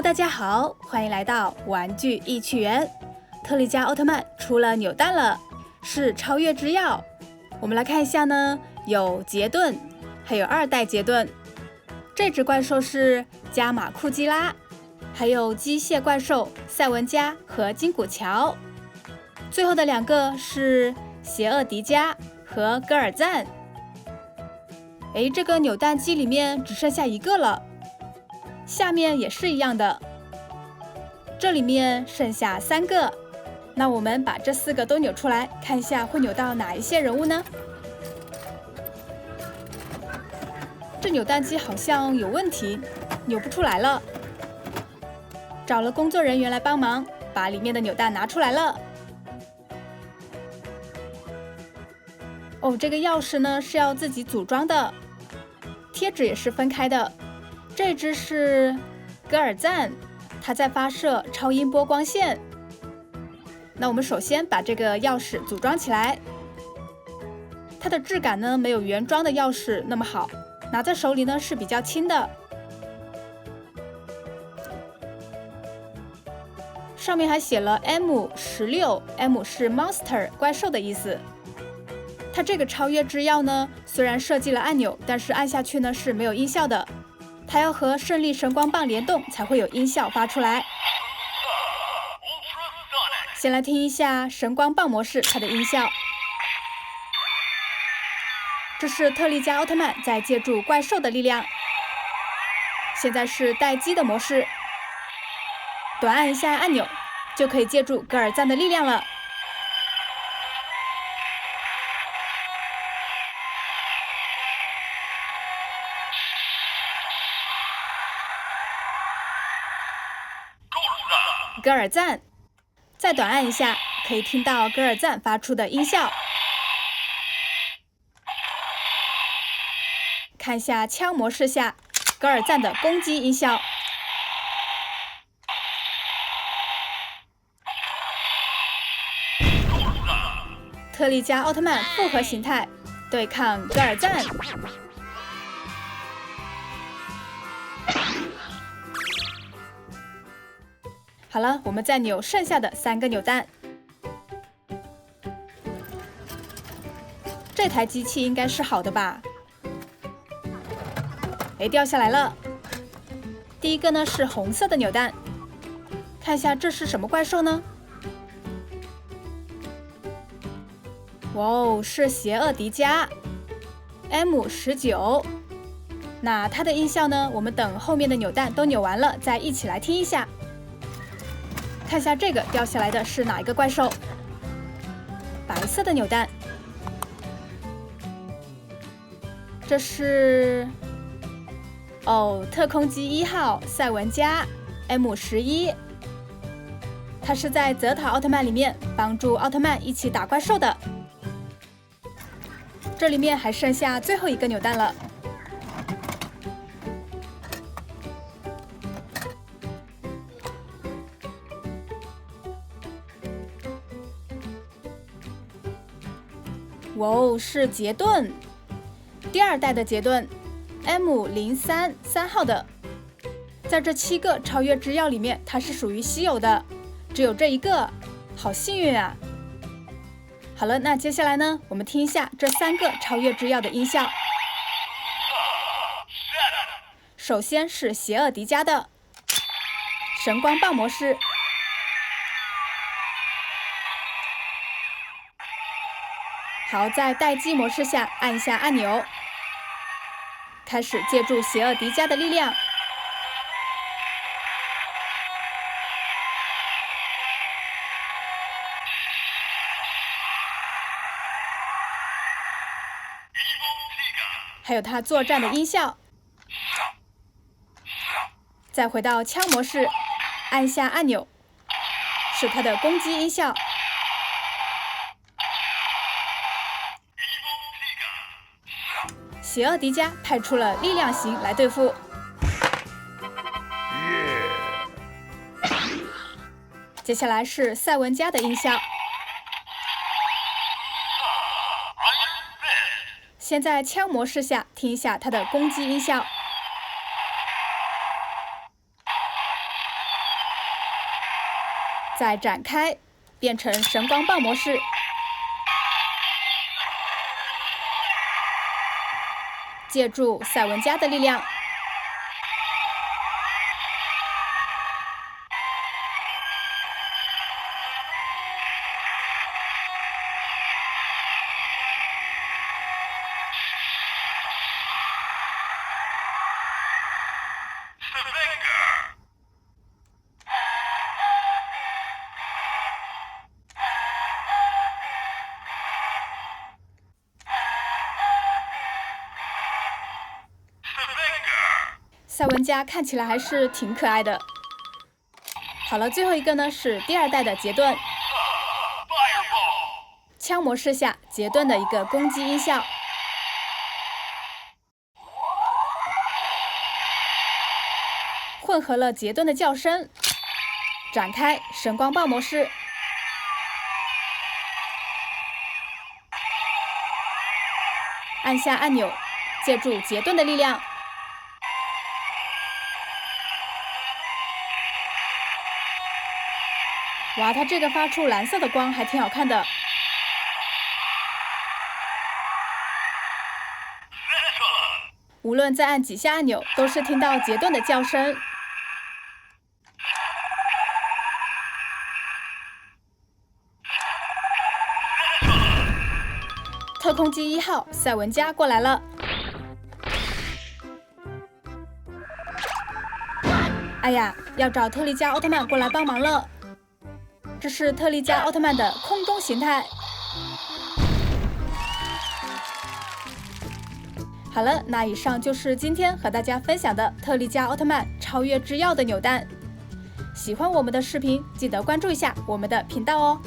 大家好，欢迎来到玩具易趣园。特利迦奥特曼出了扭蛋了，是超越之钥。我们来看一下呢，有杰顿，还有2代杰顿。这只怪兽是加马库基拉，还有机械怪兽赛文加和金古乔。最后的2个是邪恶迪迦和戈尔赞。这个扭蛋机里面只剩下1个了。下面也是一样的，这里面剩下3个。那我们把这4个都扭出来，看一下会扭到哪一些人物呢？这扭蛋机好像有问题，扭不出来了。找了工作人员来帮忙，把里面的扭蛋拿出来了。这个钥匙呢是要自己组装的，贴纸也是分开的。这只是戈尔赞，它在发射超音波光线。那我们首先把这个钥匙组装起来。它的质感呢没有原装的钥匙那么好，拿在手里呢是比较轻的。上面还写了 M16，M 是 Monster 怪兽的意思。它这个超越之钥呢，虽然设计了按钮，但是按下去呢是没有音效的。它要和胜利神光棒联动才会有音效发出来。先来听一下神光棒模式它的音效。这是特利迦奥特曼在借助怪兽的力量。现在是待机的模式，短按一下按钮就可以借助戈尔赞的力量了。戈尔赞，再短按一下，可以听到戈尔赞发出的音效。看一下枪模式下戈尔赞的攻击音效。特利迦奥特曼复合形态对抗戈尔赞。好了，我们再扭剩下的3个扭蛋。这台机器应该是好的吧？掉下来了。第一个呢是红色的扭蛋，看一下这是什么怪兽呢？哇哦，是邪恶迪迦 M19。那它的音效呢？我们等后面的扭蛋都扭完了再一起来听一下。看一下这个掉下来的是哪一个怪兽？白色的扭蛋，这是特空机1号赛文加 M11，他是在泽塔奥特曼里面帮助奥特曼一起打怪兽的。这里面还剩下最后1个扭蛋了。哇哦，是杰顿，第2代的杰顿 M033号的。在这7个超越之钥里面，它是属于稀有的，只有这1个，好幸运啊！好了，那接下来呢，我们听一下这3个超越之钥的音效。首先是邪恶迪迦的神光棒模式。好，在待机模式下按一下按钮，开始借助邪恶迪迦的力量。还有它作战的音效。再回到枪模式，按下按钮，是它的攻击音效。邪恶迪迦派出了力量型来对付。接下来是赛文加的音效。先在枪模式下听一下它的攻击音效。再展开，变成神光棒模式。借助赛文加的力量，赛文加看起来还是挺可爱的。好了，最后一个呢是第2代的杰顿，枪模式下杰顿的一个攻击音效，混合了杰顿的叫声，展开神光棒模式。按下按钮，借助杰顿的力量，哇，它这个发出蓝色的光还挺好看的。无论再按几下按钮，都是听到杰顿的叫声。特空机1号赛文加过来了。哎呀，要找特利迦奥特曼过来帮忙了。这是特利迦奥特曼的空中形态。好了，那以上就是今天和大家分享的特利迦奥特曼超越之钥的扭蛋。喜欢我们的视频，记得关注一下我们的频道哦。